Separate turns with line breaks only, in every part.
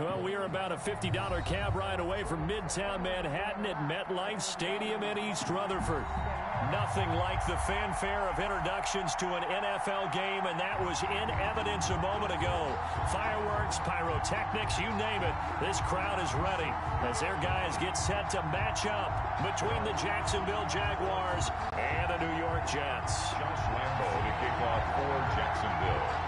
Well, we are about a $50 cab ride away from Midtown Manhattan at MetLife Stadium in East Rutherford. Nothing like the fanfare of introductions to an NFL game, and that was in evidence a moment ago. Fireworks, pyrotechnics, you name it. This crowd is ready as their guys get set to match up between the Jacksonville Jaguars and the New York Jets.
Josh Lambo to kick off for Jacksonville.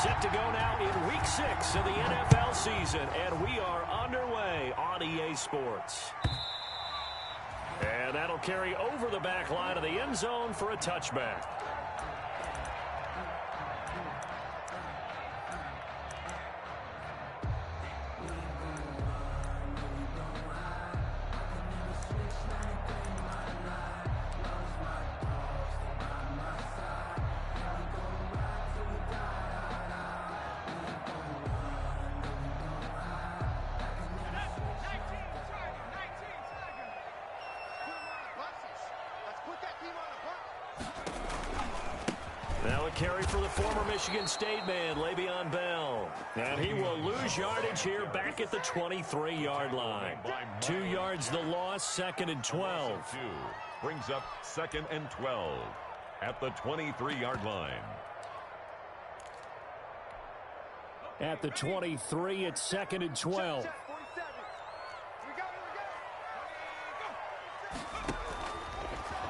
Set to go now in Week 6 of the NFL season, and we are underway on EA Sports. And that'll carry over the back line of the end zone for a touchback. Now a carry for the former Michigan State man, Le'Veon Bell. And he will lose yardage here back at the 23-yard line. 2 yards the loss, 2nd and 12.
Brings up 2nd and 12 at the 23-yard line.
At the 23, it's 2nd and 12.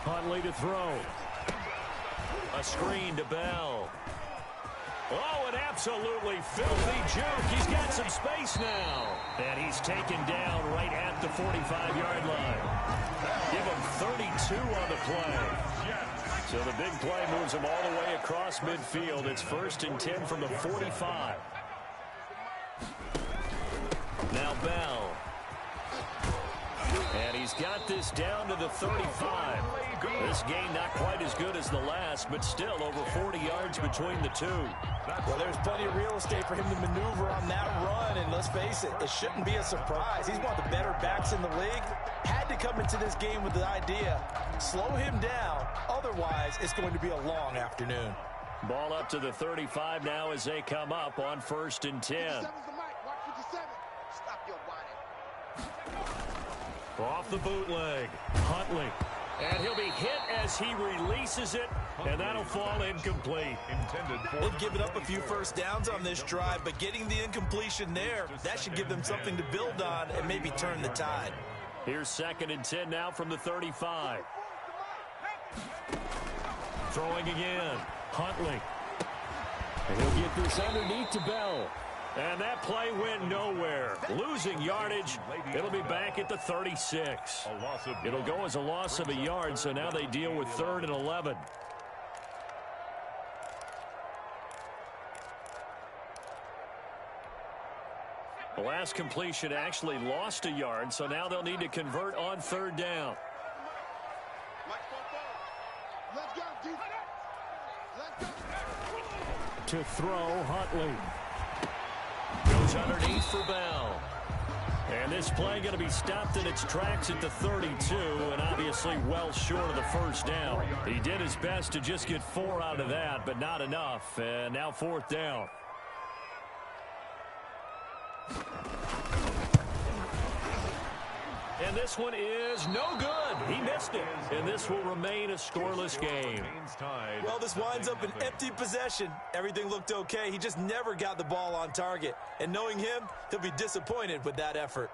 Huntley to throw. A screen to Bell. Oh, an absolutely filthy juke. He's got some space now. And he's taken down right at the 45-yard line. Give him 32 on the play. So the big play moves him all the way across midfield. It's 1st and 10 from the 45. Now Bell. And he's got this down to the 35. This game not quite as good as the last, but still over 40 yards between the two.
Well, there's plenty of real estate for him to maneuver on that run, and let's face it, it shouldn't be a surprise. He's one of the better backs in the league. Had to come into this game with the idea, slow him down, otherwise it's going to be a long afternoon.
Ball up to the 35 now as they come up on 1st and 10. Off the bootleg, Huntley. And he'll be hit as he releases it, and that'll fall incomplete.
They've given up a few first downs on this drive, but getting the incompletion there, that should give them something to build on and maybe turn the tide.
Here's 2nd and 10 now from the 35. Throwing again, Huntley. And he'll get this underneath to Bell. And that play went nowhere. Losing yardage. It'll be back at the 36. It'll go as a loss of a yard, so now they deal with 3rd and 11. The last completion actually lost a yard, so now they'll need to convert on 3rd down. To throw, Huntley. Goes underneath for Bell. And this play going to be stopped in its tracks at the 32, and obviously well short of the 1st down. He did his best to just get 4 out of that, but not enough. And now 4th down. And this one is no good. He missed it. And this will remain a scoreless game.
Well, this winds up an empty possession. Everything looked okay. He just never got the ball on target. And knowing him, he'll be disappointed with that effort.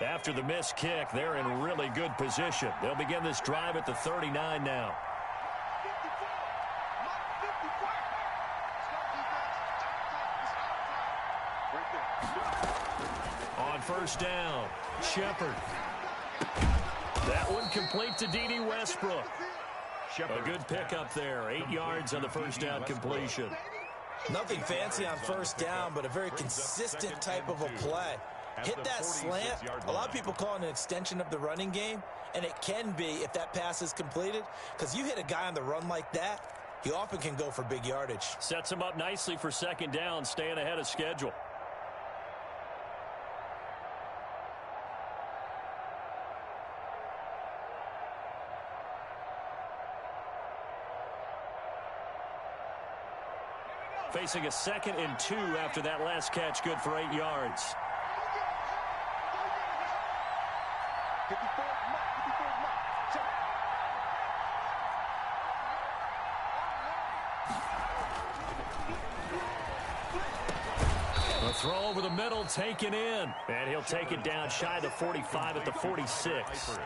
After the missed kick, they're in really good position. They'll begin this drive at the 39 now. On 1st down, Shepard. That one complete to D.D. Westbrook. A good pickup there. 8 yards on the 1st down completion.
Nothing fancy on first down, but a very consistent type of a play. Hit that slant. A lot of people call it an extension of the running game, and it can be if that pass is completed, because you hit a guy on the run like that, he often can go for big yardage.
Sets him up nicely for second down, staying ahead of schedule. Facing a 2nd and 2 after that last catch, good for 8 yards. The throw over the middle, taken in. And he'll take it down shy of the 45 at the 46.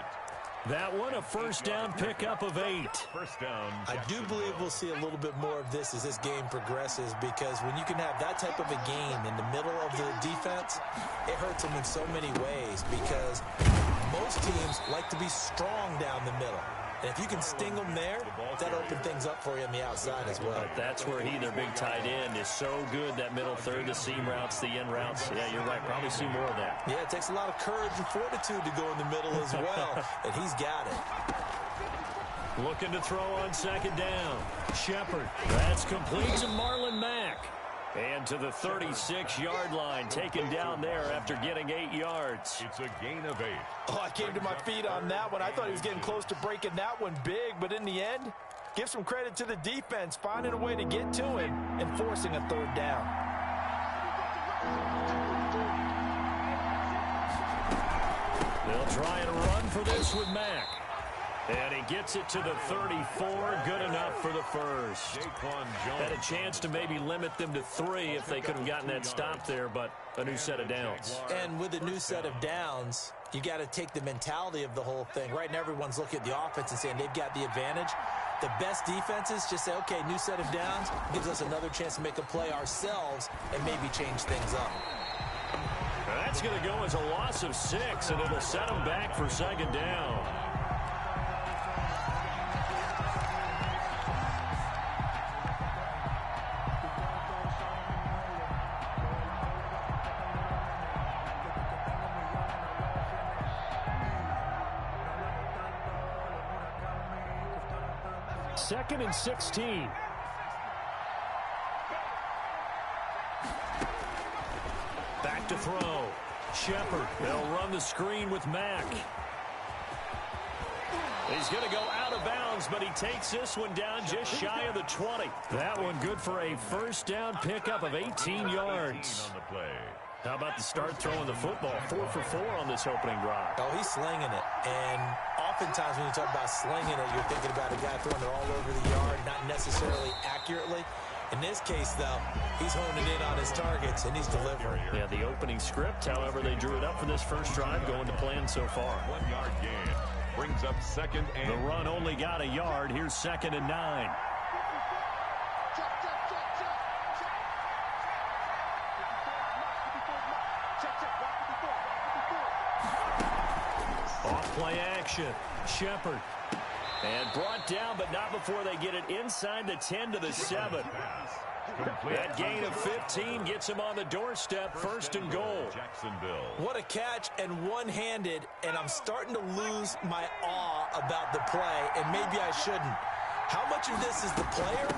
That one, a first down pickup of 8.
First down.
I do believe we'll see a little bit more of this as this game progresses, because when you can have that type of a gain in the middle of the defense, it hurts them in so many ways, because most teams like to be strong down the middle. And if you can sting them there, that opens things up for you on the outside as well.
But that's where their big tight end, is so good, that middle third, the seam routes, the in routes. Yeah, you're right. Probably see more of that.
Yeah, it takes a lot of courage and fortitude to go in the middle as well, and he's got it.
Looking to throw on second down. Shepard. That's complete to Marlon Mack. And to the 36-yard line, taken down there after getting 8 yards.
It's a gain of 8.
Oh, I came to my feet on that one. I thought he was getting close to breaking that one big, but in the end, give some credit to the defense, finding a way to get to him and forcing a third down.
They'll try and run for this with Mack. And he gets it to the 34. Good enough for the first. Had a chance to maybe limit them to 3 if they could have gotten that stop there, but a new set of downs.
And with a new set of downs, you got to take the mentality of the whole thing. Right now, everyone's looking at the offense and saying they've got the advantage. The best defenses just say, okay, new set of downs gives us another chance to make a play ourselves and maybe change things up.
That's going to go as a loss of 6, and it'll set them back for second down. Second and 16. Back to throw. Shepard. They'll run the screen with Mack. He's going to go out of bounds, but he takes this one down just shy of the 20. That one good for a first down pickup of 18 yards. How about the start throwing the football? 4 for 4 on this opening drive.
Oh, he's slinging it. And oftentimes when you talk about slinging it, you're thinking about a guy throwing it all over the yard, not necessarily accurately. In this case, though, he's honing in on his targets, and he's delivering.
Yeah, the opening script, however, they drew it up for this first drive, going to plan so far.
1 yard gain brings up second and...
The run only got a yard. Here's 2nd and 9. Off-play action. Shepard. And brought down, but not before they get it inside the 10 to the 7. That gain of 15 gets him on the doorstep, 1st and goal.
Jacksonville.
What a catch, and one-handed, and I'm starting to lose my awe about the play, and maybe I shouldn't. How much of this is the player?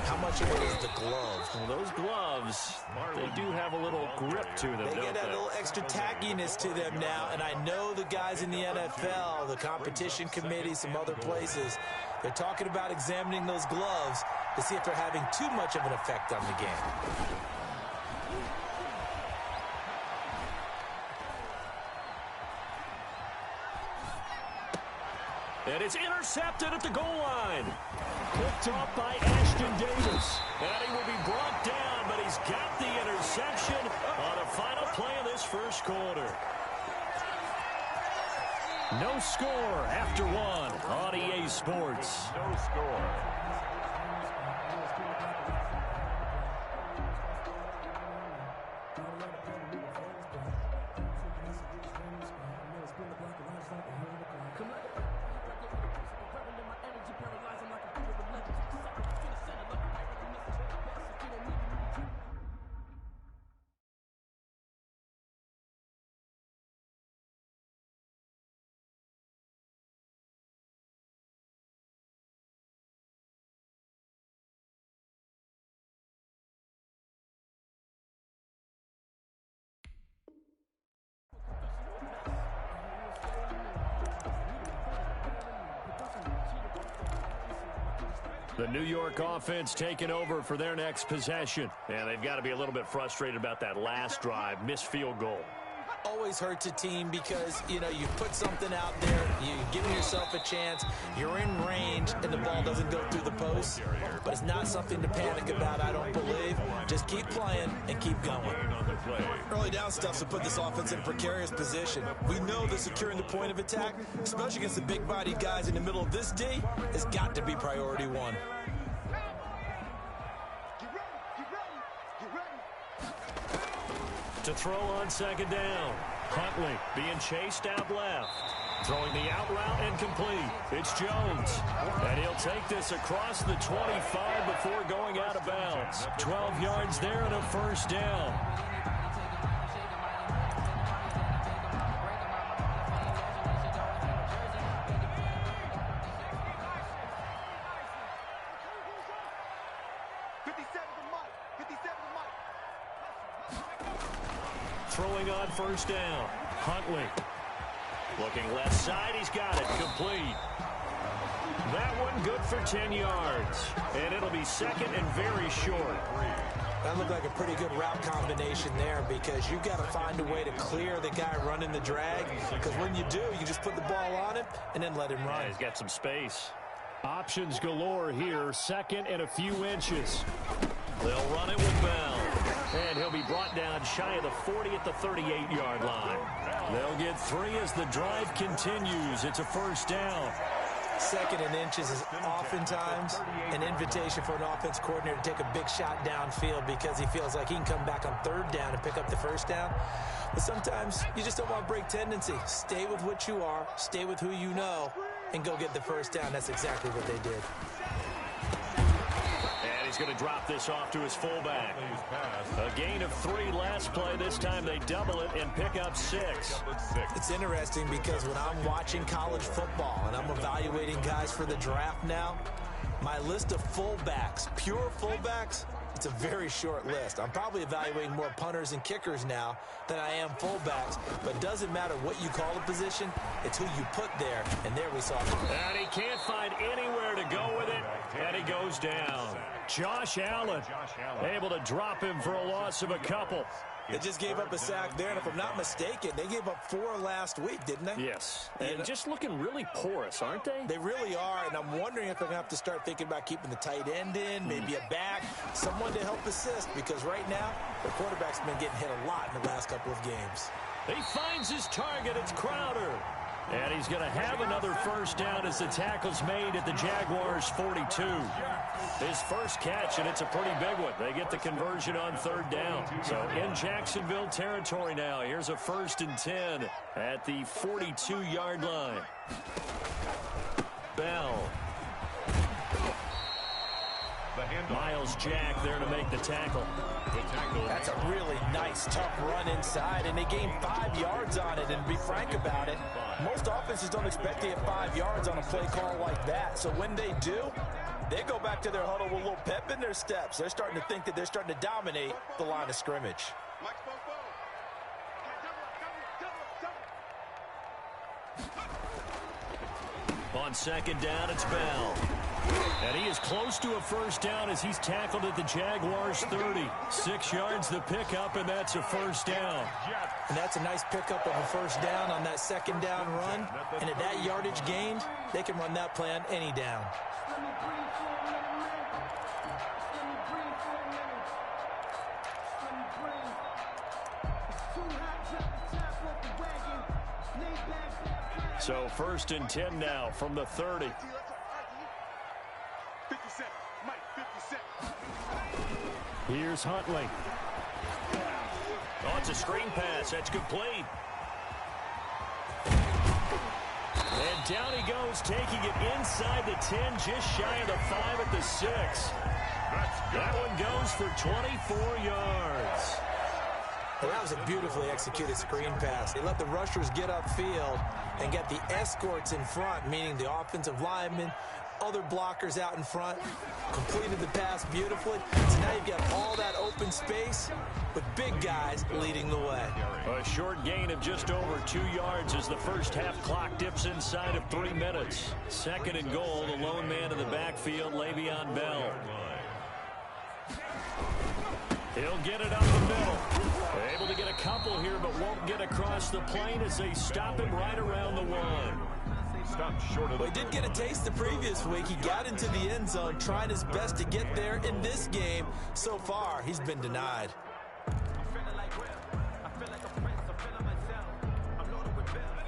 How much of it is the glove?
Well, those gloves, they do have a little grip to them,
They get that little extra tackiness to them now, and I know the guys in the NFL, the competition committee, some other places, they're talking about examining those gloves to see if they're having too much of an effect on the game.
And it's intercepted at the goal line. Picked off by Ashton Davis. And he will be brought down, but he's got the interception on a final play of this first quarter. No score after 1 on EA Sports.
No score.
The New York offense taking over for their next possession. And they've got to be a little bit frustrated about that last drive, missed field goal.
Always hurts a team because, you put something out there, you give yourself a chance, you're in range, and the ball doesn't go through the post. But it's not something to panic about, I don't believe. Just keep playing and keep going. Early down stuff to put this offense in a precarious position. We know that securing the point of attack, especially against the big-bodied guys in the middle of this D, has got to be priority one.
To throw on second down. Huntley being chased out left. Throwing the out route and complete. It's Jones. And he'll take this across the 25 before going out of bounds. 12 yards there and a first down. Throwing on first down. Huntley. Looking left side. He's got it. Complete. That one good for 10 yards. And it'll be second and very short.
That looked like a pretty good route combination there because you've got to find a way to clear the guy running the drag. Because when you do, you just put the ball on him and then let him run.
Yeah, he's got some space. Options galore here. Second and a few inches. They'll run it with Bell. And he'll be brought down shy of the 40 at the 38-yard line. They'll get 3 as the drive continues. It's a first down.
Second and inches is oftentimes an invitation for an offense coordinator to take a big shot downfield because he feels like he can come back on third down and pick up the first down. But sometimes you just don't want to break tendency. Stay with what you are, stay with who you know, and go get the first down. That's exactly what they did.
He's going to drop this off to his fullback. A gain of 3 last play. This time they double it and pick up 6.
It's interesting because when I'm watching college football and I'm evaluating guys for the draft now, my list of fullbacks, pure fullbacks, it's a very short list. I'm probably evaluating more punters and kickers now than I am fullbacks. But it doesn't matter what you call a position. It's who you put there. And there we saw it.
And he can't find anywhere to go with it. And he goes down. Josh Allen able to drop him for a loss of a couple.
They just gave up a sack there, and if I'm not mistaken, they gave up 4 last week, didn't they?
Yes. And just looking really porous, aren't they?
They really are, and I'm wondering if they're going to have to start thinking about keeping the tight end in, maybe a back, someone to help assist, because right now, the quarterback's been getting hit a lot in the last couple of games.
He finds his target. It's Crowder. And he's going to have another first down as the tackle's made at the Jaguars' 42. His first catch, and it's a pretty big one. They get the conversion on third down. So in Jacksonville territory now. Here's a 1st and 10 at the 42-yard line. Bell. Miles Jack there to make the tackle.
That's a really nice, tough run inside, and they gained 5 yards on it. And to be frank about it, most offenses don't expect to get 5 yards on a play call like that. So when they do, they go back to their huddle with a little pep in their steps. They're starting to think that they're starting to dominate the line of scrimmage.
On second down, it's Bell. And he is close to a first down as he's tackled at the Jaguars' 30. 6 yards the pickup, and that's a first down.
And that's a nice pickup of a first down on that second down run. And at that yardage gained, they can run that play on any down.
So 1st and 10 now from the 30. Here's Huntley. Oh, it's a screen pass. That's complete. And down he goes, taking it inside the 10, just shy of the 5 at the 6. That one goes for 24 yards.
Well, that was a beautifully executed screen pass. They let the rushers get upfield and get the escorts in front, meaning the offensive linemen, other blockers out in front, completed the pass beautifully. So now you've got all that open space with big guys leading the way.
A short gain of just over 2 yards as the first half clock dips inside of 3 minutes. Second and goal, the lone man in the backfield, Le'Veon Bell. He'll get it up the middle. Able to get a couple here, but won't get across the plane as they stop him right around the 1.
Well, he did get a taste the previous week. He got into the end zone, trying his best to get there. In this game, so far, he's been denied.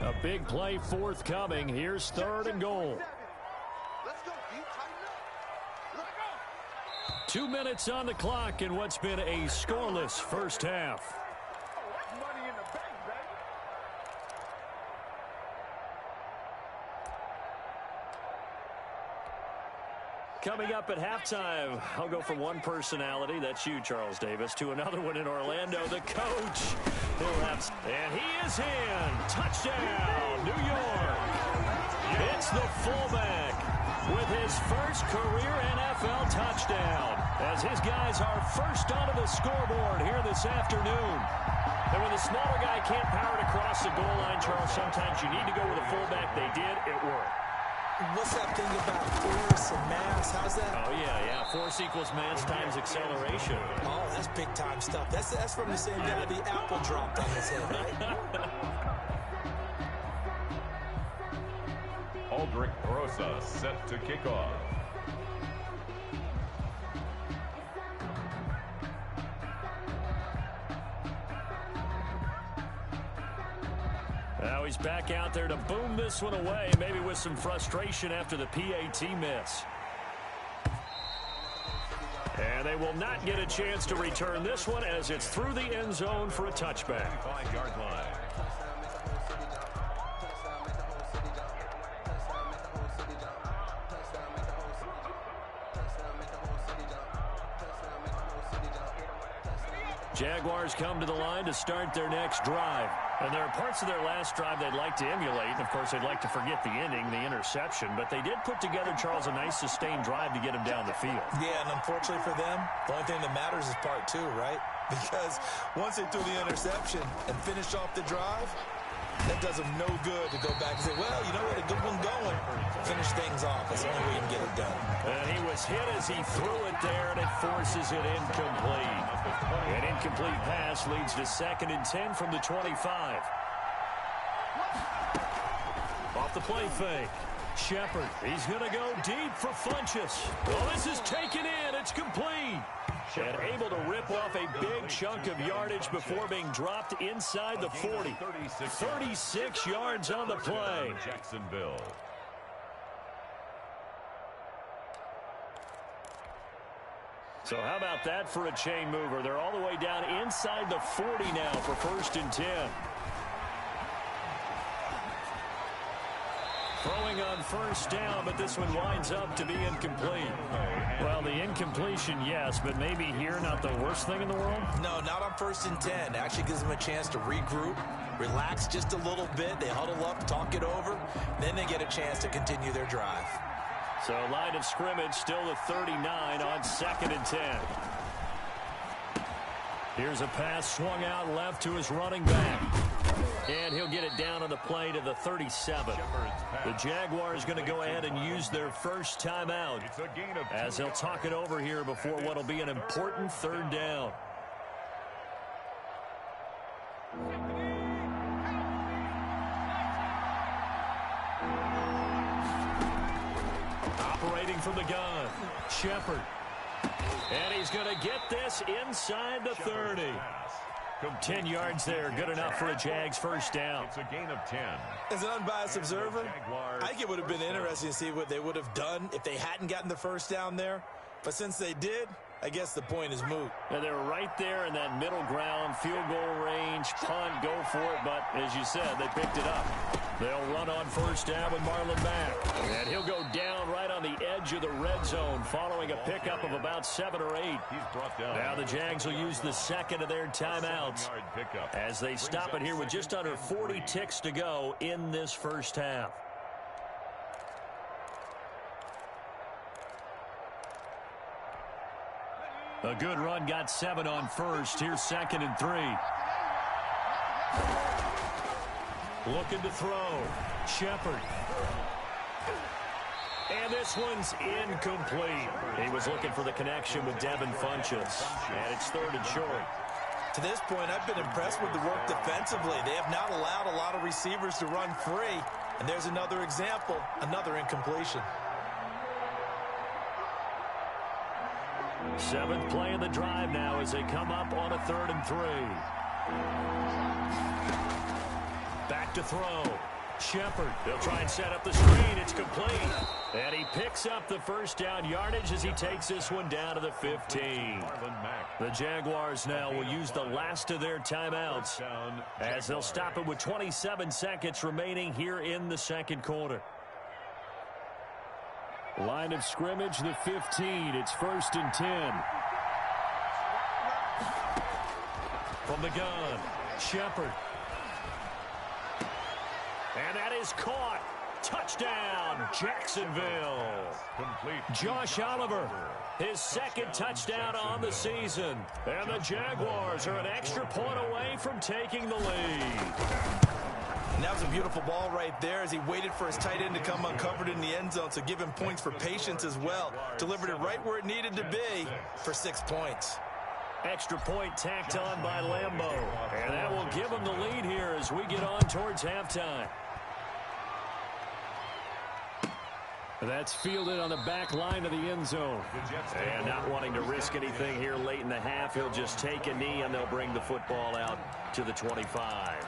A big play forthcoming. Here's 3rd and goal. 2 minutes on the clock in what's been a scoreless first half. Coming up at halftime, I'll go from one personality, that's you, Charles Davis, to another one in Orlando, the coach. And he is in. Touchdown, New York. It's the fullback with his first career NFL touchdown, as his guys are first onto the scoreboard here this afternoon. And when the smaller guy can't power it across the goal line, Charles, sometimes you need to go with a fullback. They did. It worked.
What's that thing about force and mass? How's that?
Oh, yeah. Force equals mass times acceleration.
Oh, that's big-time stuff. That's from the same guy the apple dropped on his head, right?
Aldrich Rosa set to kick off.
Now he's back out there to boom this one away, maybe with some frustration after the PAT miss. And they will not get a chance to return this one as it's through the end zone for a touchback.
5-yard line.
Jaguars come to the line to start their next drive. And there are parts of their last drive they'd like to emulate. And, of course, they'd like to forget the ending, the interception. But they did put together, Charles, a nice sustained drive to get him down the field.
Yeah, and unfortunately for them, the only thing that matters is part 2, right? Because once they threw the interception and finished off the drive, that does them no good to go back and say, well, you know what, a good one going. Finish things off. That's the only way you can get it done.
And he was hit as he threw it there, and it forces it incomplete. An incomplete pass leads to 2nd and 10 from the 25. Off the play fake. Shepard, he's going to go deep for Funchess. Well, this is taken in. It's complete. And able to rip off a big chunk of yardage before being dropped inside the 40. 36 yards on the play.
Jacksonville.
So how about that for a chain mover? They're all the way down inside the 40 now for 1st and 10. Throwing on 1st down, but this one winds up to be incomplete. Well, the incompletion, yes, but maybe here not the worst thing in the world?
No, not on 1st and 10. Actually gives them a chance to regroup, relax just a little bit. They huddle up, talk it over, then they get a chance to continue their drive.
So line of scrimmage still the 39 on 2nd and 10. Here's a pass swung out left to his running back. And he'll get it down on the play to the 37. The Jaguars going to go ahead and use their first timeout as they'll talk it over here before what will be an important 3rd down. Operating from the gun, Shepard. And he's going to get this inside the 30. 10 yards there, good enough for a Jags first down.
It's a gain of 10.
As an unbiased observer, I think it would have been interesting to see what they would have done if they hadn't gotten the first down there. But since they did, I guess the point is moot.
And they were right there in that middle ground, field goal range, punt, go for it. But as you said, they picked it up. They'll run on 1st down with Marlon back. And he'll go down right on the edge of the red zone following a pickup of about 7 or 8.
He's brought down.
Now the Jags will use the 2nd of their timeouts as they stop it here with just under 40 ticks to go in this first half. A good run got 7 on first. Here's 2nd and 3. Looking to throw. Shepard. And this one's incomplete. He was looking for the connection with Devin Funchess. And it's 3rd and short.
To this point, I've been impressed with the work defensively. They have not allowed a lot of receivers to run free. And there's another example, another incompletion.
7th play of the drive now as they come up on a 3rd and 3. Back to throw. Shepard. They'll try and set up the screen. It's complete. And he picks up the first down yardage as he takes this one down to the 15. The Jaguars now will use the last of their timeouts as they'll stop it with 27 seconds remaining here in the second quarter. Line of scrimmage, the 15. It's 1st and 10. From the gun, Shepard. And that is caught. Touchdown, Jacksonville. Complete. Josh Oliver, his 2nd touchdown on the season. And the Jaguars are an extra point away from taking the lead.
And that was a beautiful ball right there as he waited for his tight end to come uncovered in the end zone, so give him points for patience as well. Delivered it right where it needed to be for 6 points.
Extra point tacked on by Lambeau. And that will give him the lead here as we get on towards halftime. That's fielded on the back line of the end zone. And not wanting to risk anything here late in the half, he'll just take a knee and they'll bring the football out to the 25.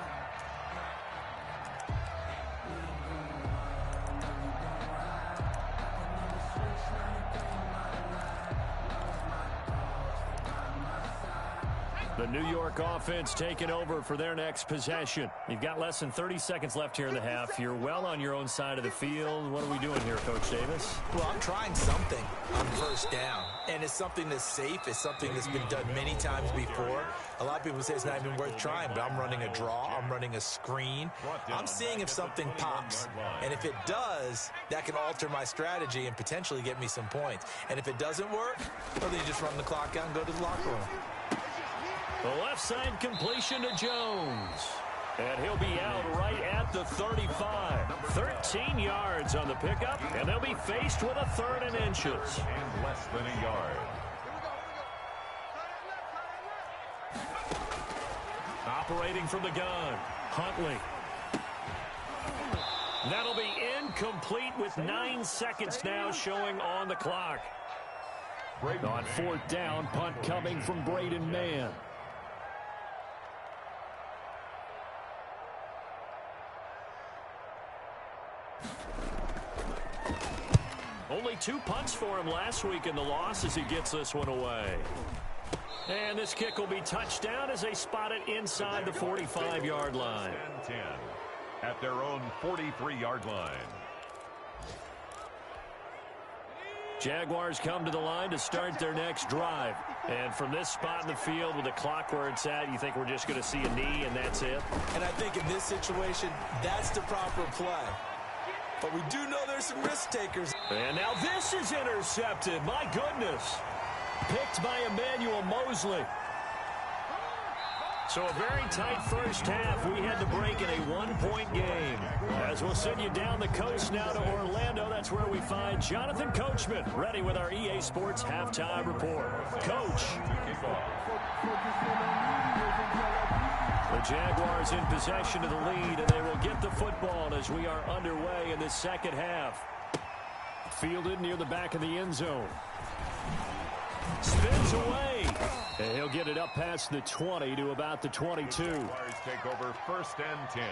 The New York offense taking over for their next possession. You've got less than 30 seconds left here in the half. You're well on your own side of the field. What are we doing here, Coach Davis?
Well, I'm trying something on 1st down. And it's something that's safe. It's something that's been done many times before. A lot of people say it's not even worth trying, but I'm running a draw. I'm running a screen. I'm seeing if something pops. And if it does, that can alter my strategy and potentially get me some points. And if it doesn't work, well, then you just run the clock out and go to the locker room.
The left side completion to Jones. And he'll be out right at the 35. 13 yards on the pickup, and they'll be faced with a 3rd and inches.
And less than a yard.
Operating from the gun, Huntley. That'll be incomplete with 9 seconds now showing on the clock. On 4th down, punt coming from Braden Mann. Only 2 punts for him last week in the loss as he gets this one away. And this kick will be touched down as they spot it inside the 45-yard line.
10 at their own 43-yard line.
Jaguars come to the line to start their next drive. And from this spot in the field with the clock where it's at, you think we're just going to see a knee and that's it?
And I think in this situation, that's the proper play. But we do know there's some risk takers.
And now this is intercepted. My goodness. Picked by Emmanuel Mosley. So a very tight first half. We had to break in a 1-point game. As we'll send you down the coast now to Orlando, that's where we find Jonathan Coachman ready with our EA Sports Halftime Report. Coach. The Jaguars in possession of the lead, and they will get the football as we are underway in this second half. Fielded near the back of the end zone. Spins away. And he'll get it up past the 20 to about the 22.
Jaguars take over 1st and 10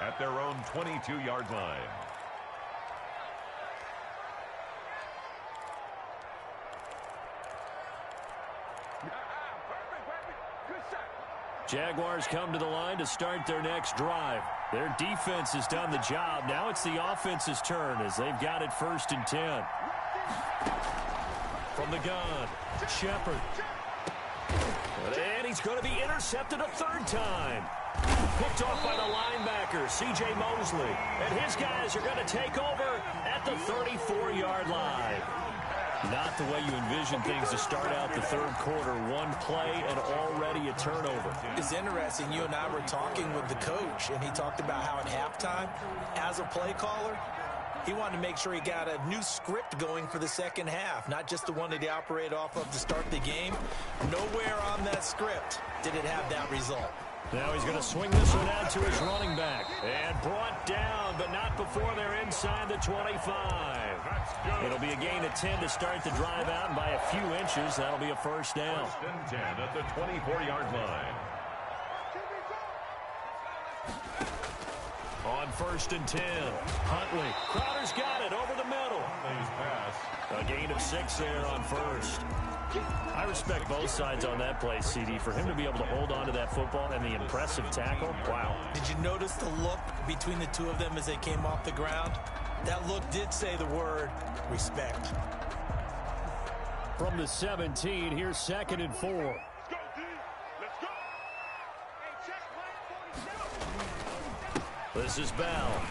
at their own 22-yard line.
Jaguars come to the line to start their next drive. Their defense has done the job. Now it's the offense's turn as they've got it 1st and 10. From the gun, Shepard. And he's going to be intercepted a 3rd time. Picked off by the linebacker, C.J. Mosley. And his guys are going to take over at the 34-yard line. Not the way you envision things to start out the third quarter. One play and already a turnover.
It's interesting. You and I were talking with the coach, and he talked about how at halftime, as a play caller, he wanted to make sure he got a new script going for the second half, not just the one that he operated off of to start the game. Nowhere on that script did it have that result.
Now he's going to swing this one out to his running back. And brought down, but not before they're inside the 25. It'll be a gain of 10 to start the drive out, and by a few inches, that'll be a first down.
First and 10 at the 24-yard line.
On first and 10, Huntley. Crowder's got it over the middle. A gain of 6 there on first. I respect both sides on that play, CD. For him to be able to hold on to that football and the impressive tackle, wow.
Did you notice the look between the two of them as they came off the ground? That look did say the word respect.
From the 17, here's 2nd and 4. This is Bell.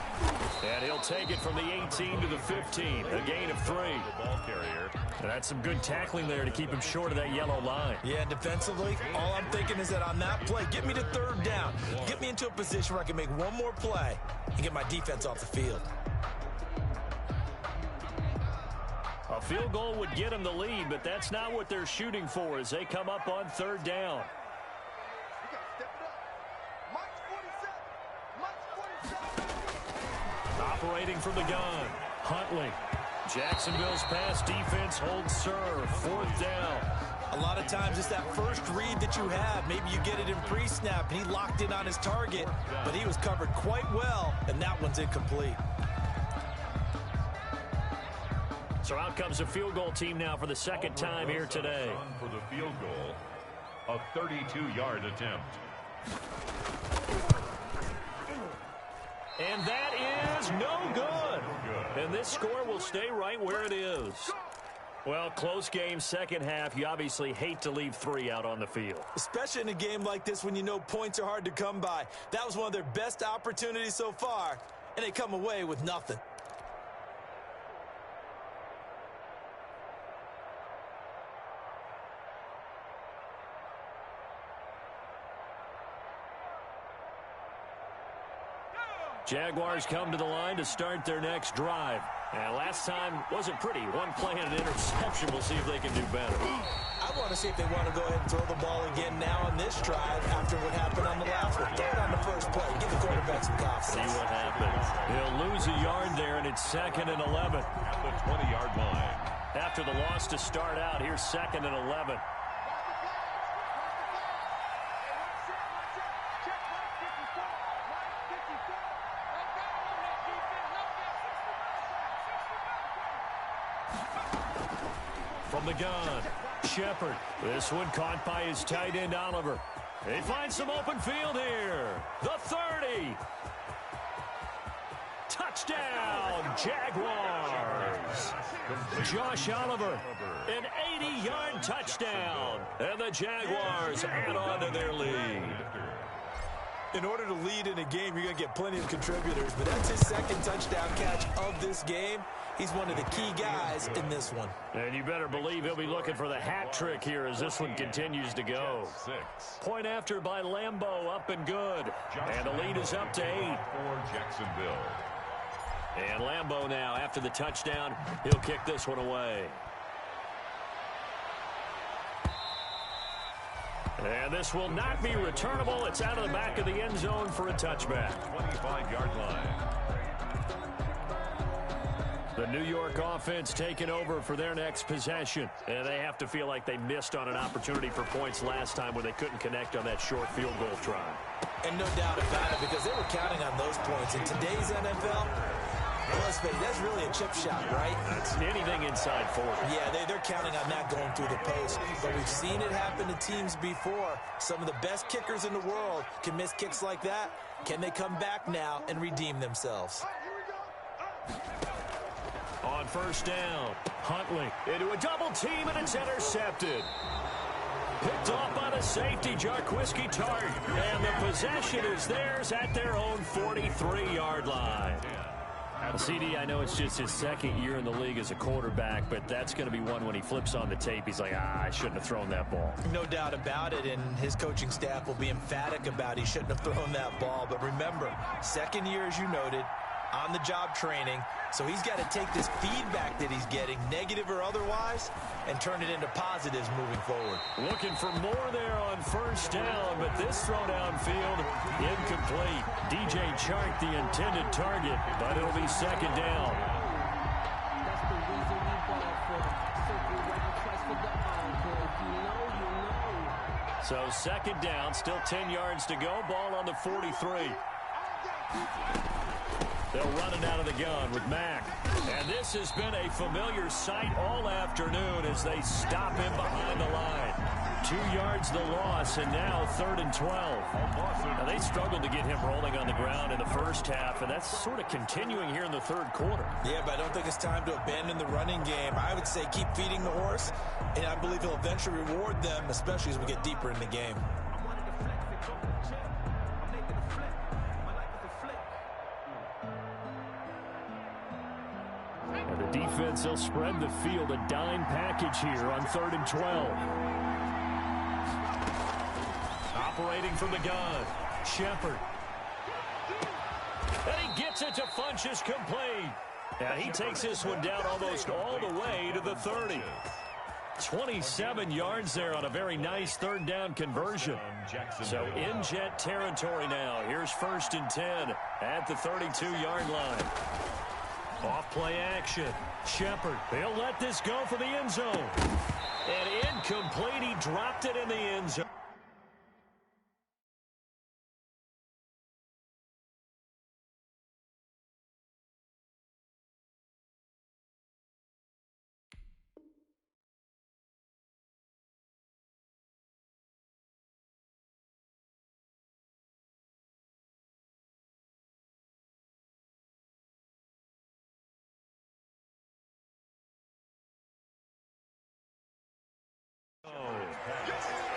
And he'll take it from the 18 to the 15. A gain of 3.
Ball carrier.
And that's some good tackling there to keep him short of that yellow line.
Yeah, defensively, all I'm thinking is that on that play, get me to third down. Get me into a position where I can make one more play and get my defense off the field.
A field goal would get them the lead, but that's not what they're shooting for as they come up on third down. Operating from the gun, Huntley. Jacksonville's pass defense holds serve. 4th down.
A lot of times it's that first read that you have. Maybe you get it in pre-snap, and he locked in on his target, but he was covered quite well, and that one's incomplete.
So out comes a field goal team now for the second time here today.
For the field goal, a 32-yard attempt.
And that is no good. And this score will stay right where it is. Well, close game, second half. You obviously hate to leave 3 out on the field.
Especially in a game like this when you know points are hard to come by. That was one of their best opportunities so far, and they come away with nothing.
Jaguars come to the line to start their next drive. And last time wasn't pretty. One play and an interception. We'll see if they can do better.
I want to see if they want to go ahead and throw the ball again now on this drive after what happened on the last one. Throw it on the first play. Give the quarterback some confidence.
See what happens. He'll lose a yard there, and it's 2nd and 11.
At the 20-yard line.
After the loss to start out, here's 2nd and 11. From the gun, Shepard. This one caught by his tight end, Oliver. He finds some open field here. The 30. Touchdown, Jaguars. Josh Oliver, an 80-yard touchdown. And the Jaguars add on to their lead.
In order to lead in a game, you're going to get plenty of contributors, but that's his second touchdown catch of this game. He's one of the key guys in this one.
And you better believe he'll be looking for the hat trick here as this one continues to go. Point after by Lambeau, up and good. And the lead is up to 8.
For Jacksonville.
And Lambeau now, after the touchdown, he'll kick this one away. And this will not be returnable. It's out of the back of the end zone for a touchback.
25-yard line.
The New York offense taking over for their next possession. And they have to feel like they missed on an opportunity for points last time when they couldn't connect on that short field goal try.
And no doubt about it, because they were counting on those points. In today's NFL, let's face it, that's really a chip shot, right?
That's anything inside 40.
Yeah, they're counting on that going through the post. But we've seen it happen to teams before. Some of the best kickers in the world can miss kicks like that. Can they come back now and redeem themselves?
On first down, Huntley into a double team, and it's intercepted. Picked off by the safety, Jarquiski Tart. And the possession is theirs at their own 43-yard line. CD, I know it's just his second year in the league as a quarterback, but that's going to be one when he flips on the tape, he's like, I shouldn't have thrown that ball.
No doubt about it, and his coaching staff will be emphatic about he shouldn't have thrown that ball. But remember, second year, as you noted, on-the-job training, so he's got to take this feedback that he's getting, negative or otherwise, and turn it into positives moving forward.
Looking for more there on first down, but this throw downfield incomplete. DJ Chark the intended target, but it'll be second down. So second down, still 10 yards to go, ball on the 43. They'll run it out of the gun with Mack. And this has been a familiar sight all afternoon as they stop him behind the line. 2 yards the loss, and now 3rd and 12. Now, they struggled to get him rolling on the ground in the first half, and that's sort of continuing here in the third quarter.
Yeah, but I don't think it's time to abandon the running game. I would say keep feeding the horse, and I believe he'll eventually reward them, especially as we get deeper in the game.
And the defense, they'll spread the field, a dime package here on 3rd and 12. Operating from the gun, Shepard. And he gets it to Funchess complete. And he takes this one down almost all the way to the 30. 27 yards there on a very nice third down conversion. So in Jet territory now. Here's 1st and 10 at the 32-yard line. Off-play action. Shepard, they'll let this go for the end zone. And incomplete, he dropped it in the end zone.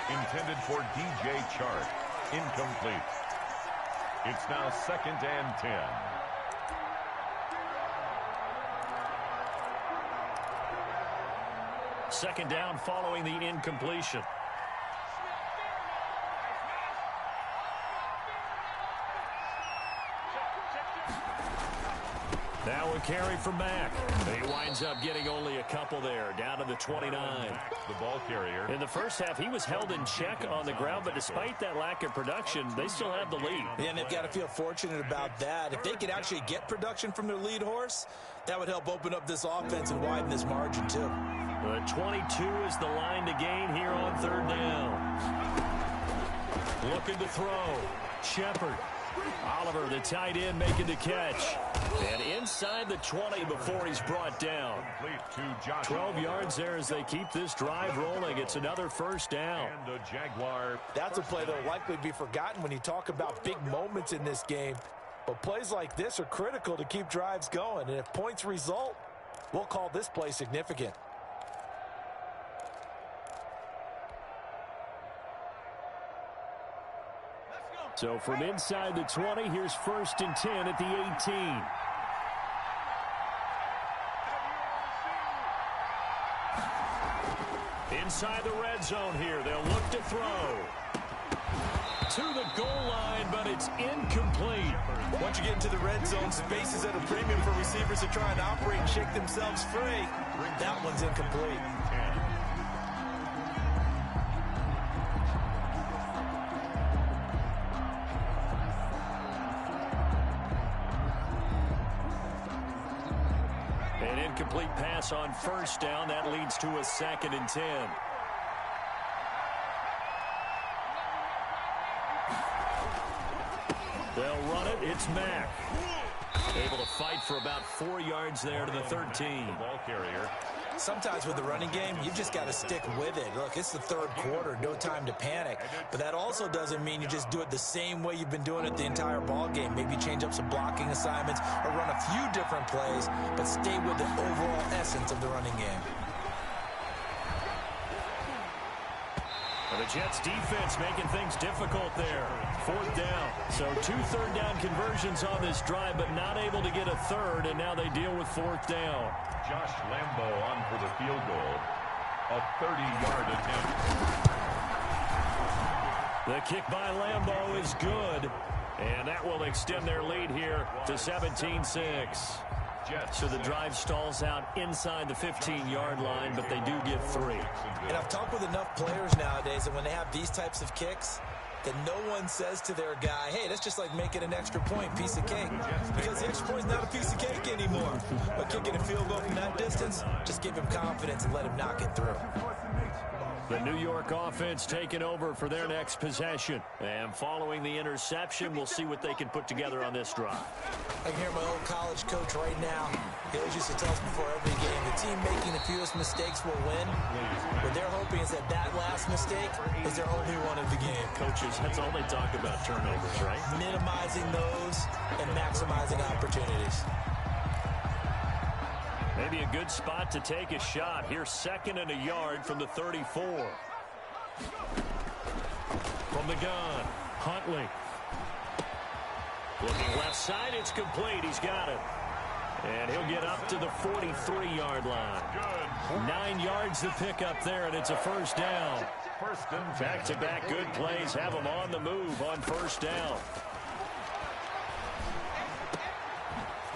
Intended for DJ Chark. Incomplete. It's now 2nd and 10.
Second down following the incompletion. Now a carry from Mack. He winds up getting only a couple there, down to the 29.
The ball carrier.
In the first half, he was held in check on the ground, but despite that lack of production, they still have the lead.
Yeah, and they've got to feel fortunate about that. If they could actually get production from their lead horse, that would help open up this offense and widen this margin, too.
The 22 is the line to gain here on 3rd down. Looking to throw. Shepard. Oliver, the tight end, making the catch. And inside the 20 before he's brought down. 12 yards there as they keep this drive rolling. It's another 1st down.
And the Jaguar.
That's a play that will likely be forgotten when you talk about big moments in this game. But plays like this are critical to keep drives going. And if points result, we'll call this play significant.
So from inside the 20, here's 1st and 10 at the 18. Inside the red zone here, they'll look to throw. To the goal line, but it's incomplete.
Once you get into the red zone, space is at a premium for receivers to try and operate and shake themselves free. That one's incomplete.
An incomplete pass on 1st down. That leads to a 2nd and 10. They'll run it. It's Mack. Able to fight for about 4 yards there to the 13.
Ball carrier.
Sometimes with the running game, you just got to stick with it. Look, it's the 3rd quarter, no time to panic. But that also doesn't mean you just do it the same way you've been doing it the entire ball game. Maybe change up some blocking assignments or run a few different plays, but stay with the overall essence of the running game.
The Jets defense making things difficult there. 4th down. So 2 third-down conversions on this drive, but not able to get a third, and now they deal with 4th down.
Josh Lambo on for the field goal. A 30-yard attempt.
The kick by Lambo is good, and that will extend their lead here to 17-6. So the drive stalls out inside the 15-yard line, but they do get 3.
And I've talked with enough players nowadays that when they have these types of kicks, that no one says to their guy, hey, that's just like making an extra point, piece of cake. Because the extra point is not a piece of cake anymore. But kicking a field goal from that distance, just give him confidence and let him knock it through.
The New York offense taking over for their next possession. And following the interception, we'll see what they can put together on this drive.
I can hear my old college coach right now. He always used to tell us before every game, the team making the fewest mistakes will win. What they're hoping is that that last mistake is their only one of the game.
Coaches, that's all they talk about, turnovers, right?
Minimizing those and maximizing opportunities.
Maybe a good spot to take a shot. Here's 2nd and a yard from the 34. From the gun, Huntley. Looking left side, it's complete. He's got it. And he'll get up to the 43-yard line. 9 yards to pick up there, and it's a 1st down. Back-to-back good plays have them on the move on 1st down.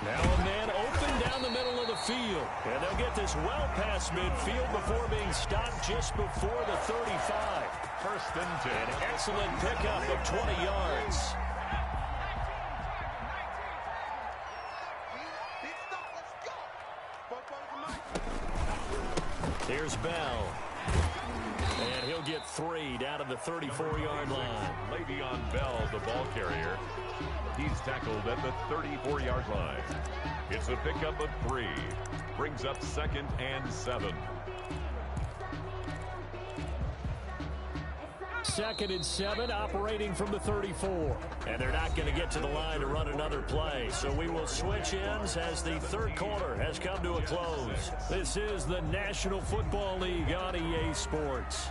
Now a man open down the middle of the field. And they'll get this well past midfield before being stopped just before the 35.
1st and 10.
An excellent pickup of 20 yards. Here's Bell. And he'll get 3 down to the 34-yard line.
Le'Veon Bell, the ball carrier. He's tackled at the 34-yard line. It's a pickup of 3. Brings up 2nd and 7.
2nd and 7, operating from the 34. And they're not going to get to the line to run another play. So we will switch ends as the 3rd quarter has come to a close. This is the National Football League on EA Sports.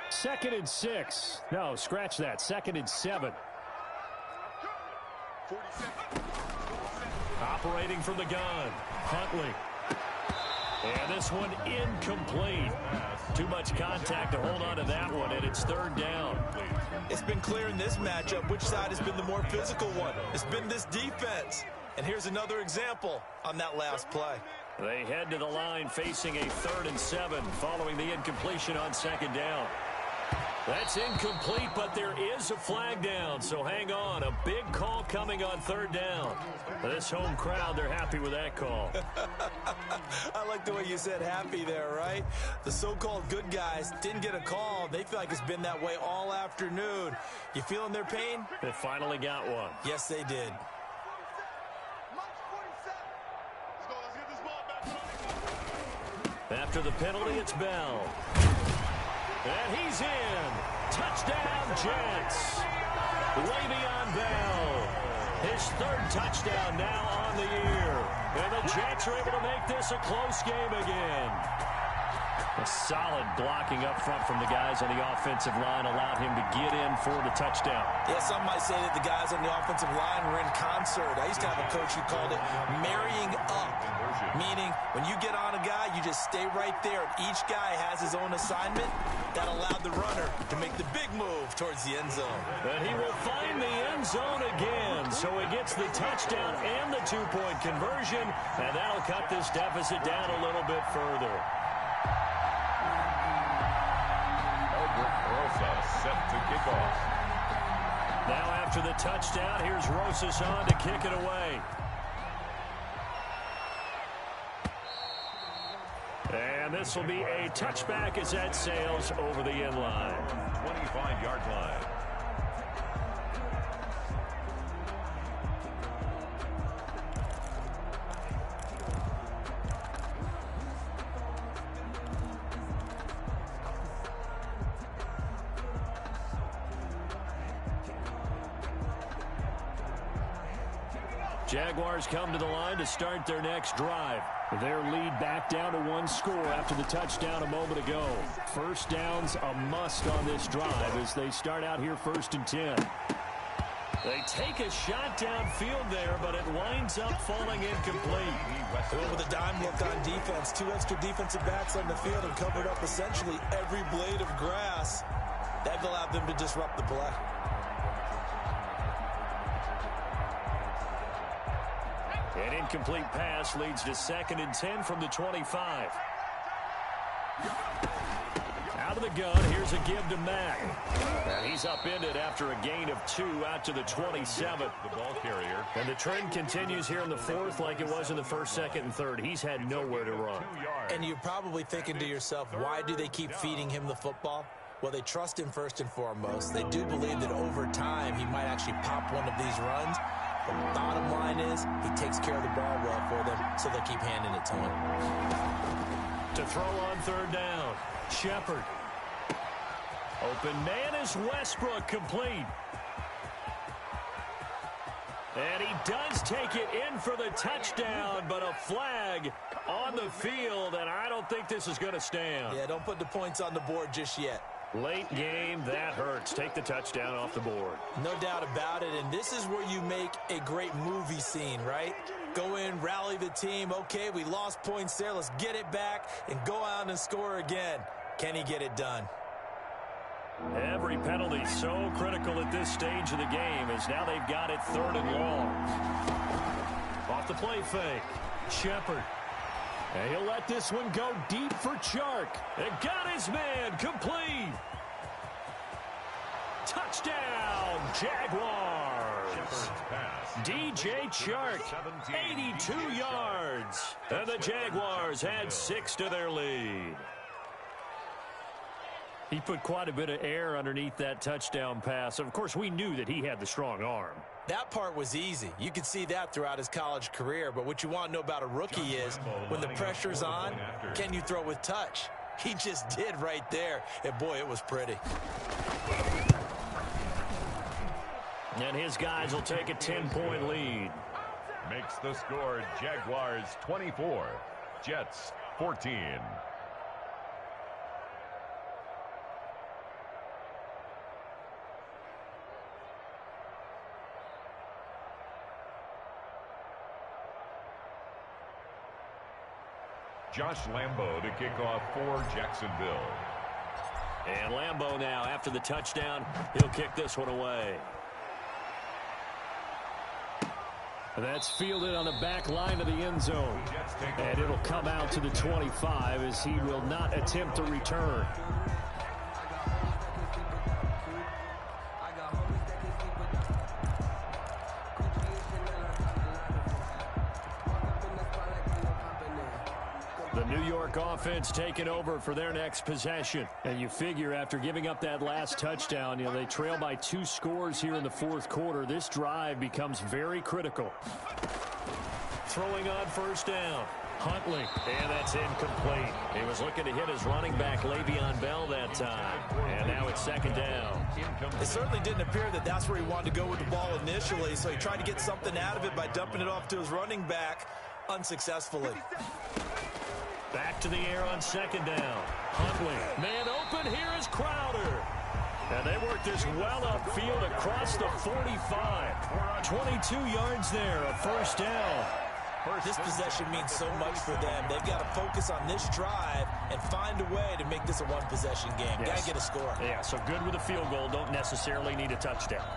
Second and 6. No, scratch that. 2nd and 7. Operating from the gun, Huntley. And this one incomplete. Too much contact to hold on to that one, and it's 3rd down.
It's been clear in this matchup which side has been the more physical one. It's been this defense. And here's another example on that last play.
They head to the line facing a 3rd and 7 following the incompletion on 2nd down. That's incomplete, but there is a flag down, so hang on. A big call coming on 3rd down. This home crowd, they're happy with that call.
I like the way you said happy there, right? The so-called good guys didn't get a call. They feel like it's been that way all afternoon. You feeling their pain?
They finally got one.
Yes, they did.
After the penalty, it's Bell. And he's in. Touchdown, Jets. Le'Veon Bell. His 3rd touchdown now on the year. And the Jets are able to make this a close game again. A solid blocking up front from the guys on the offensive line allowed him to get in for the touchdown.
Yeah, some might say that the guys on the offensive line were in concert. I used to have a coach who called it marrying up, meaning when you get on a guy, you just stay right there. Each guy has his own assignment. That allowed the runner to make the big move towards the end zone.
And he will find the end zone again. So he gets the touchdown and the 2-point conversion, and that'll cut this deficit down a little bit further.
Set to kick off.
Now after the touchdown, here's Rosas on to kick it away. And this will be a touchback as that sails over the end line.
25-yard line.
Jaguars come to the line to start their next drive. Their lead back down to 1 score after the touchdown a moment ago. First down's a must on this drive as they start out here 1st and 10. They take a shot downfield there, but it winds up falling incomplete.
With a dime look on defense, 2 extra defensive backs on the field and covered up essentially every blade of grass. That allowed them to disrupt the play.
An incomplete pass leads to 2nd and 10 from the 25. Out of the gun, here's a give to Mack. And he's upended after a gain of 2 out to the 27.
The ball carrier.
And the trend continues here in the 4th like it was in the 1st, 2nd, and 3rd. He's had nowhere to run.
And you're probably thinking to yourself, why do they keep feeding him the football? Well, they trust him first and foremost. They do believe that over time he might actually pop one of these runs. The bottom line is he takes care of the ball well for them, so they'll keep handing it to him.
To throw on 3rd down, Shepard. Open man is Westbrook, complete. And he does take it in for the touchdown, but a flag on the field, and I don't think this is going to stand.
Yeah, don't put the points on the board just yet.
Late game, that hurts. Take the touchdown off the board.
No doubt about it, and this is where you make a great movie scene, right? Go in, rally the team. Okay, we lost points there. Let's get it back and go out and score again. Can he get it done?
Every penalty so critical at this stage of the game as now they've got it 3rd and long. Off the play fake, Shepard. And he'll let this one go deep for Chark. And got his man, complete. Touchdown, Jaguars. DJ Chark, 82 yards. And the Jaguars add 6 to their lead. He put quite a bit of air underneath that touchdown pass. Of course, we knew that he had the strong arm.
That part was easy. You could see that throughout his college career. But what you want to know about a rookie is when the pressure's on, can you throw with touch? He just did right there. And, boy, it was pretty.
And his guys will take a 10-point lead.
Makes the score Jaguars 24, Jets 14. Josh Lambo to kick off for Jacksonville.
And Lambo now, after the touchdown, he'll kick this one away. That's fielded on the back line of the end zone. And it'll come out to the 25 as he will not attempt to return. The New York offense taking over for their next possession. And you figure after giving up that last touchdown, they trail by 2 scores here in the 4th quarter. This drive becomes very critical. Throwing on 1st down. Huntley. And that's incomplete. He was looking to hit his running back, Le'Veon Bell, that time. And now it's 2nd down.
It certainly didn't appear that that's where he wanted to go with the ball initially, so he tried to get something out of it by dumping it off to his running back unsuccessfully.
Back to the air on 2nd down. Huntley. Man open. Here is Crowder. And they work this well upfield across the 45. 22 yards there, a 1st down.
This possession means so much for them. They've got to focus on this drive and find a way to make this a one-possession game.
Yes.
Got to get a score.
Yeah, so good with a field goal. Don't necessarily need a touchdown.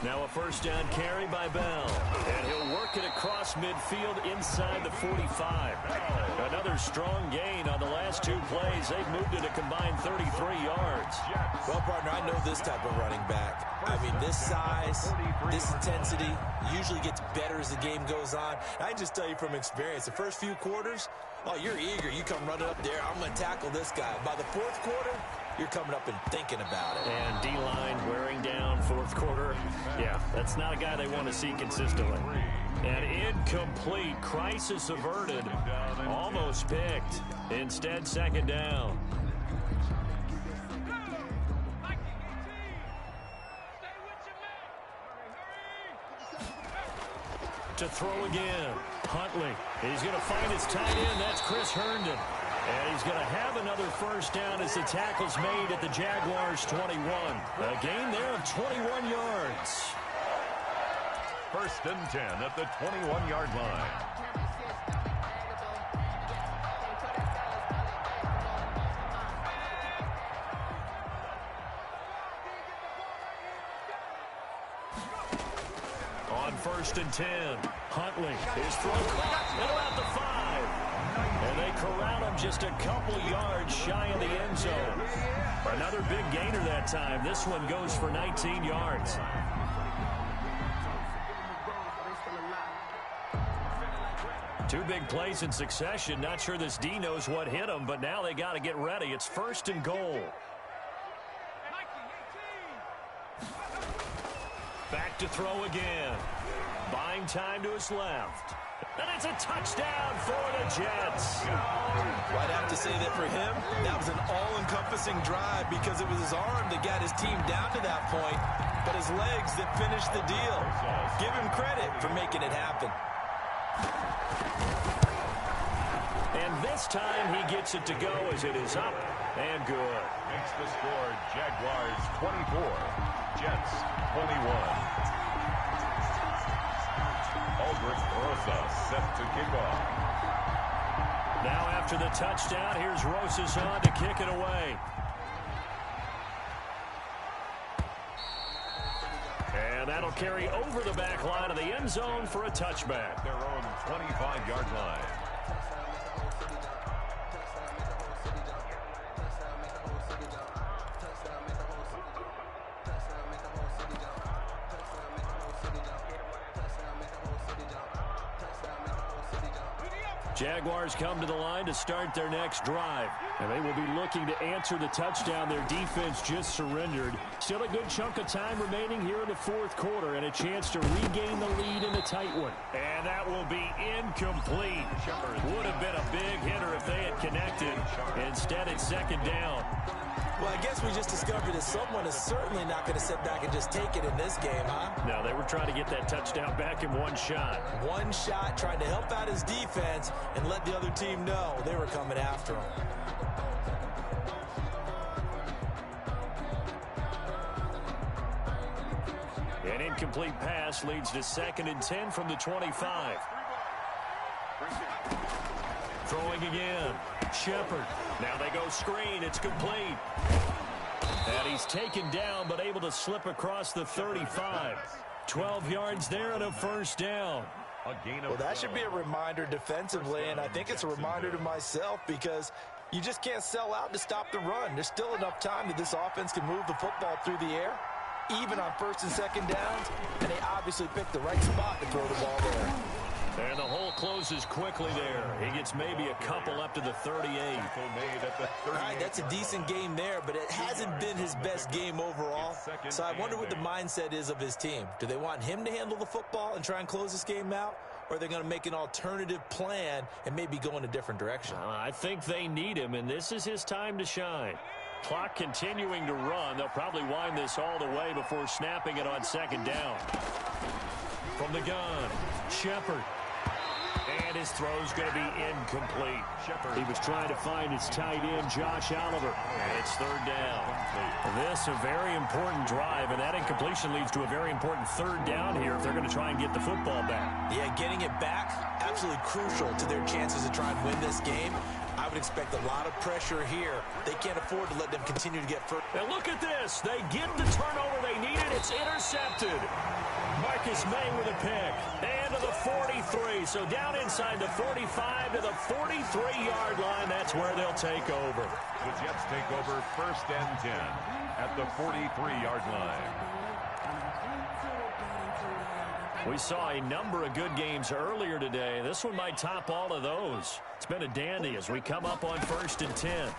Now a 1st down carry by Bell. And he'll work it across midfield inside the 45. Another strong gain on the last 2 plays. They've moved it a combined 33 yards.
Well, partner, I know this type of running back. I mean, this size, this intensity usually gets better as the game goes on. I can just tell you from experience, the first few quarters, oh, you're eager. You come running up there. I'm going to tackle this guy. By the 4th quarter, you're coming up and thinking about it.
And D-line wearing down 4th quarter. Yeah, that's not a guy they want to see consistently. And incomplete. Crisis averted. Almost picked. Instead, 2nd down. to throw again. Huntley. He's going to find his tight end. That's Chris Herndon. And he's going to have another first down as the tackle's made at the Jaguars' 21. A gain there of 21 yards.
First and 10 at the 21-yard line.
On first and 10, Huntley is thrown at about the 5. And they corral him just a couple yards shy of the end zone. Another big gainer that time. This one goes for 19 yards. Two big plays in succession. Not sure this D knows what hit him, but now they got to get ready. It's first and goal. Back to throw again. Buying time to his left. And it's a touchdown for the Jets.
I'd have to say that for him, that was an all-encompassing drive because it was his arm that got his team down to that point, but his legs that finished the deal. Give him credit for making it happen.
And this time he gets it to go as it is up and good.
Makes the score Jaguars 24, Jets 21. Aldrich Rosas set to kick off.
Now after the touchdown, here's Rosas on to kick it away. And that'll carry over the back line of the end zone for a touchback.
Their own 25-yard line.
Jaguars come to the line to start their next drive. And they will be looking to answer the touchdown their defense just surrendered. Still a good chunk of time remaining here in the fourth quarter and a chance to regain the lead in a tight one. And that will be incomplete. Would have been a big hitter if they had connected. Instead, it's second down.
Well, I guess we just discovered that someone is certainly not going to sit back and just take it in this game, huh?
No, they were trying to get that touchdown back in one shot.
One shot, trying to help out his defense and let the other team know they were coming after him.
An incomplete pass leads to second and 10 from the 25. Throwing again. Shepard. Now they go screen. It's complete. And he's taken down but able to slip across the 35. 12 yards there and a first down.
Well, that should be a reminder defensively, and I think it's a reminder to myself because you just can't sell out to stop the run. There's still enough time that this offense can move the football through the air, even on first and second downs, and they obviously picked the right spot to throw the ball there.
And the hole closes quickly there. He gets maybe a couple up to the 38.
All right, that's a decent game there, but it hasn't been his best game overall. So I wonder what the mindset is of his team. Do they want him to handle the football and try and close this game out? Or are they going to make an alternative plan and maybe go in a different direction?
I think they need him, and this is his time to shine. Clock continuing to run. They'll probably wind this all the way before snapping it on second down. From the gun, Shepard. And his throw's going to be incomplete. He was trying to find his tight end, Josh Oliver. And it's third down. This a very important drive, and that incompletion leads to a very important third down here if they're going to try and get the football back.
Yeah, getting it back, absolutely crucial to their chances to try and win this game. I would expect a lot of pressure here. They can't afford to let them continue to get first.
Now look at this. They get the turnover they needed. It's intercepted. Marcus May with a pick. And to the 43. So down inside the 45 to the 43-yard line. That's where they'll take over.
The Jets take over first and 10 at the 43-yard line.
We saw a number of good games earlier today. This one might top all of those. It's been a dandy as we come up on first and 10.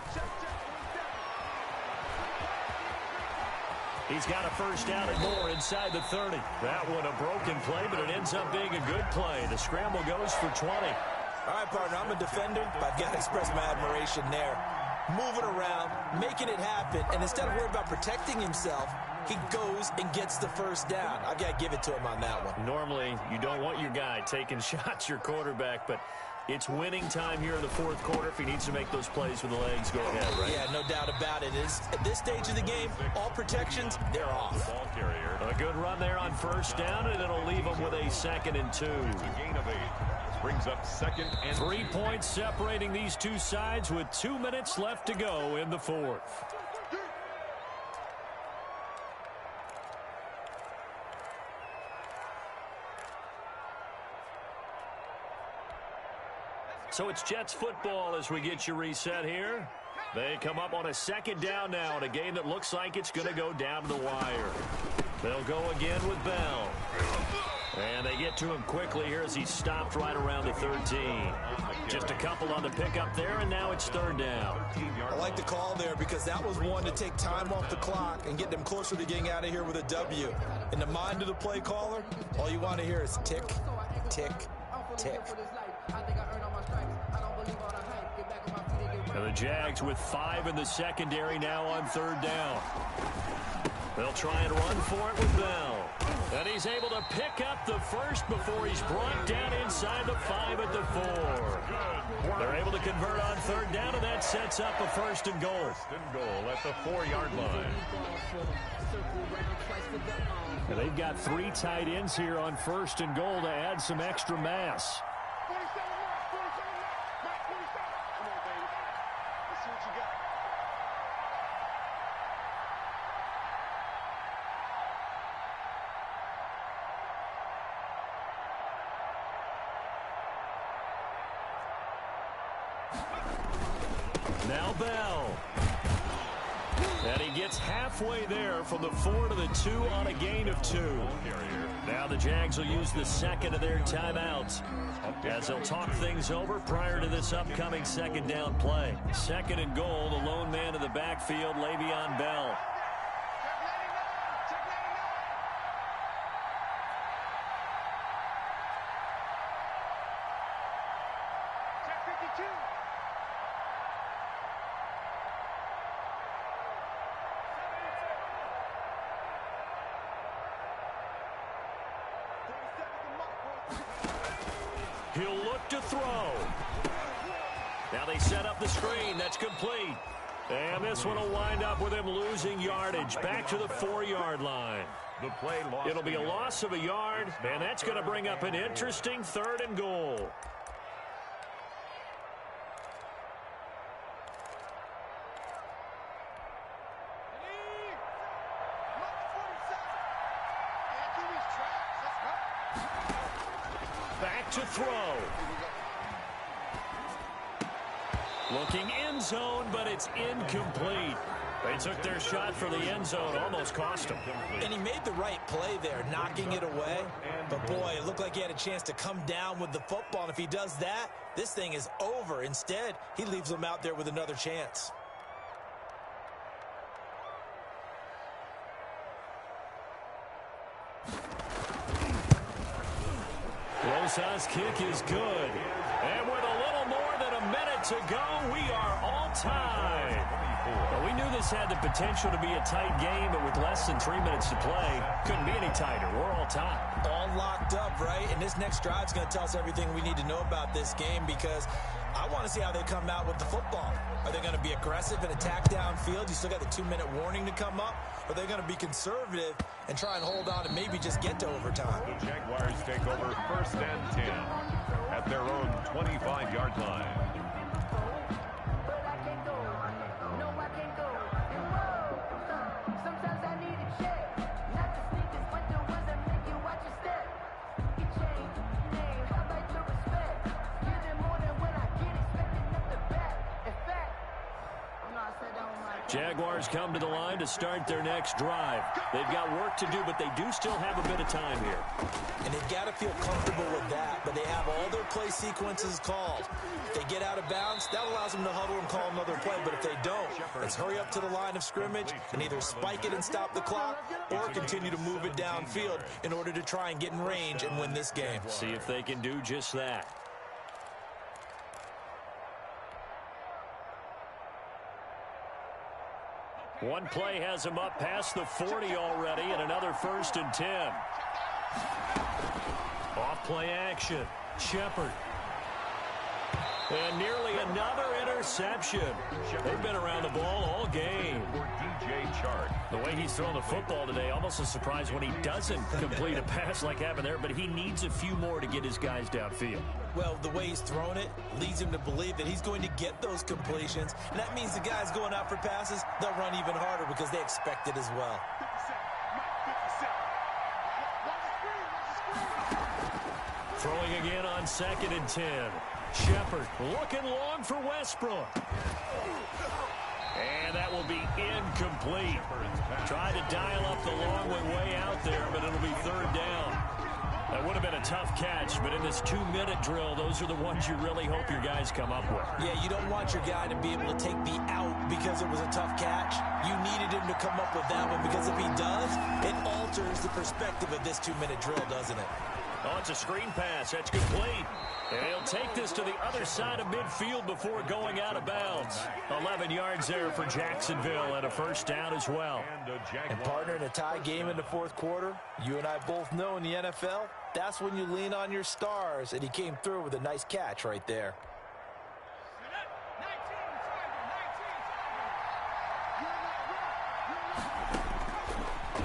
He's got a first down and more inside the 30. That one a broken play, but it ends up being a good play. The scramble goes for 20.
All right, partner, I'm a defender, but I've got to express my admiration there. Moving around, making it happen, and instead of worrying about protecting himself, he goes and gets the first down. I've got to give it to him on that one.
Normally, you don't want your guy taking shots, your quarterback, but it's winning time here in the fourth quarter. If he needs to make those plays with the legs, go ahead, right?
Yeah, no doubt about it. At this stage of the game, all protections, they're off.
Ball carrier.
A good run there on first down, and it'll leave him with a 2nd and 2.
It's a gain of 8. Brings up 2nd and
3 points separating these two sides with 2 minutes left to go in the fourth. So it's Jets football as we get you reset here. They come up on a 2nd down now in a game that looks like it's going to go down to the wire. They'll go again with Bell. And they get to him quickly here as he stopped right around the 13. Just a couple on the pickup there, and now it's 3rd down.
I like the call there because that was one to take time off the clock and get them closer to getting out of here with a W. In the mind of the play caller, all you want to hear is tick, tick, tick.
And the Jags with 5 in the secondary now on 3rd down. They'll try and run for it with Bell. And he's able to pick up the first before he's brought down inside the 5 at the 4. They're able to convert on 3rd down, and that sets up a 1st and goal.
1st and goal at the 4-yard line.
And they've got 3 tight ends here on 1st and goal to add some extra mass. Now Bell. And he gets halfway there from the 4 to the 2 on a gain of 2. Now the Jags will use the 2nd of their timeouts as they'll talk things over prior to this upcoming 2nd down play. 2nd and goal, the lone man in the backfield, Le'Veon Bell. He'll look to throw. Now they set up the screen. That's complete. And this one will wind up with him losing yardage back to the 4-yard line.
The play loss.
It'll be a loss of a yard, and that's going to bring up an interesting 3rd and goal. Back to throw. Looking end zone, but it's incomplete. They took their shot for the end zone, almost cost him.
And he made the right play there, knocking it away. But, boy, it looked like he had a chance to come down with the football. And if he does that, this thing is over. Instead, he leaves him out there with another chance.
Losa's kick is good. And with a little more than a minute to go, we are all tied. Well, we knew this had the potential to be a tight game, but with less than 3 minutes to play, couldn't be any tighter. We're all tied.
All locked up, right? And this next drive is going to tell us everything we need to know about this game because I want to see how they come out with the football. Are they going to be aggressive and attack downfield? You still got the 2-minute warning to come up? Or are they going to be conservative and try and hold on and maybe just get to overtime?
The Jaguars take over 1st and 10 at their own 25-yard line.
Jaguars come to the line to start their next drive. They've got work to do, but they do still have a bit of time here.
And they've got to feel comfortable with that, but they have all their play sequences called. If they get out of bounds, that allows them to huddle and call another play, but if they don't, let's hurry up to the line of scrimmage and either spike it and stop the clock or continue to move it downfield in order to try and get in range and win this game.
See if they can do just that. One play has him up past the 40 already, and another 1st and 10. Off play action. Shepard. And nearly another interception. They've been around the ball all game. The way he's throwing the football today, almost a surprise when he doesn't complete a pass like happened there, but he needs a few more to get his guys downfield.
Well, the way he's thrown it leads him to believe that he's going to get those completions. And that means the guys going out for passes, they'll run even harder because they expect it as well.
Throwing again on 2nd and 10. Shepard looking long for Westbrook. And that will be incomplete. Tried to dial up the long one way out there, but it'll be 3rd down. That would have been a tough catch, but in this 2-minute drill, those are the ones you really hope your guys come up with.
Yeah, you don't want your guy to be able to take the out because it was a tough catch. You needed him to come up with that one because if he does, it alters the perspective of this 2-minute drill, doesn't it?
Oh, it's a screen pass. That's complete. And he'll take this to the other side of midfield before going out of bounds. 11 yards there for Jacksonville and a 1st down as well.
And partner, in a tie game in the 4th quarter, you and I both know in the NFL, that's when you lean on your stars, and he came through with a nice catch right there.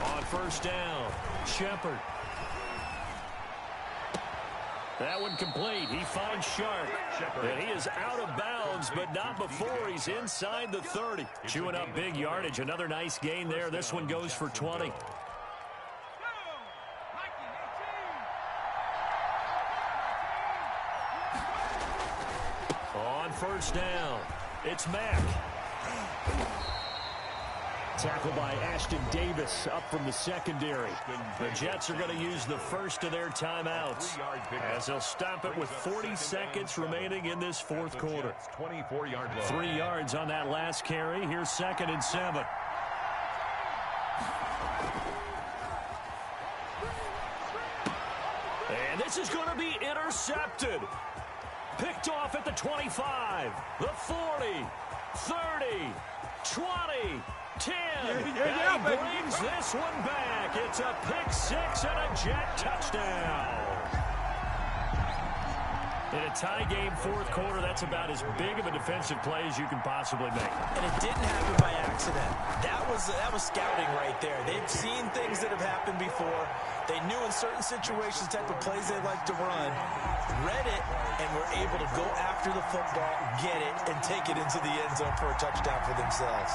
On 1st down, Shepard. That one complete. He finds Sharp. And he is out of bounds, but not before he's inside the 30. Chewing up big yardage. Another nice gain there. This one goes for 20. On 1st down, it's Mack. Tackled by Ashton Davis up from the secondary. The Jets are going to use the first of their timeouts as they'll stop it with 40 seconds remaining in this 4th quarter. 3 yards on that last carry. Here's 2nd and 7. And this is going to be intercepted. Picked off at the 25, the 40, 30, 20, 10. And he brings this one back. It's a pick 6 and a Jet touchdown. In a tie game 4th quarter, that's about as big of a defensive play as you can possibly make.
And it didn't happen by accident. That was scouting right there. They've seen things that have happened before. They knew in certain situations type of plays they like to run, read it, and were able to go after the football, get it, and take it into the end zone for a touchdown for themselves.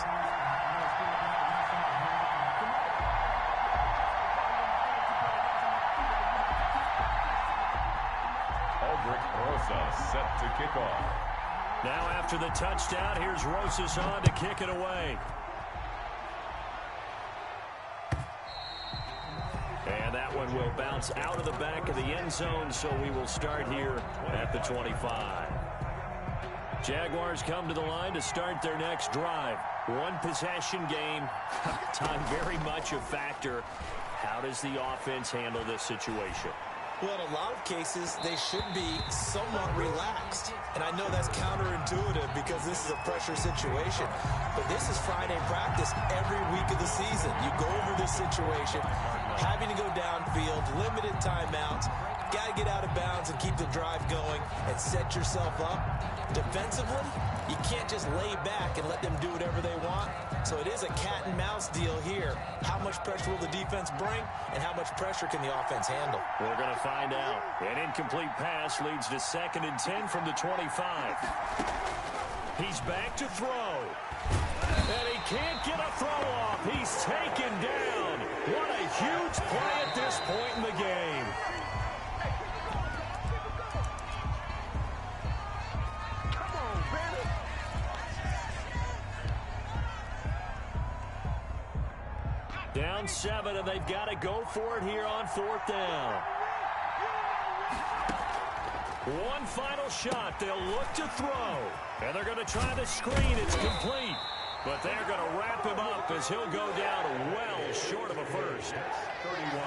Set to kick off.
Now after the touchdown, here's Rosas on to kick it away. And that one will bounce out of the back of the end zone, so we will start here at the 25. Jaguars come to the line to start their next drive. One possession game. Time very much a factor. How does the offense handle this situation?
Well, in a lot of cases, they should be somewhat relaxed. And I know that's counterintuitive because this is a pressure situation. But this is Friday practice every week of the season. You go over this situation, having to go downfield, limited timeouts, got to get out of bounds and keep the drive going and set yourself up. Defensively, you can't just lay back and let them do whatever they want. So it is a cat and mouse deal here. How much pressure will the defense bring and how much pressure can the offense handle?
We're going to find out. An incomplete pass leads to 2nd and 10 from the 25. He's back to throw. And he can't get a throw off. He's taken down. What a huge play at this point in the game. Down 7, and they've got to go for it here on 4th down. One final shot. They'll look to throw. And they're going to try the screen. It's complete. But they're going to wrap him up as he'll go down well short of a first. 31.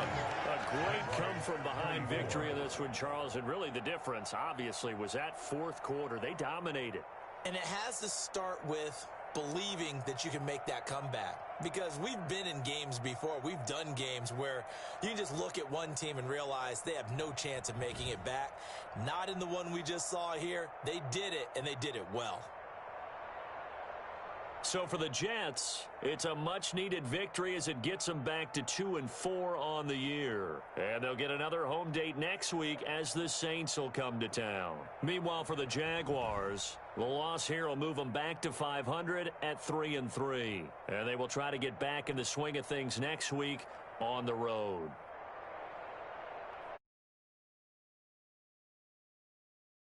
A great come-from-behind victory in this one, Charles. And really the difference, obviously, was that 4th quarter. They dominated.
And it has to start with believing that you can make that comeback. Because we've been in games before. We've done games where you can just look at one team and realize they have no chance of making it back. Not in the one we just saw here. They did it, and they did it well.
So for the Jets, it's a much-needed victory as it gets them back to 2-4 on the year. And they'll get another home date next week as the Saints will come to town. Meanwhile, for the Jaguars, the loss here will move them back to 500 at 3-3. And they will try to get back in the swing of things next week on the road.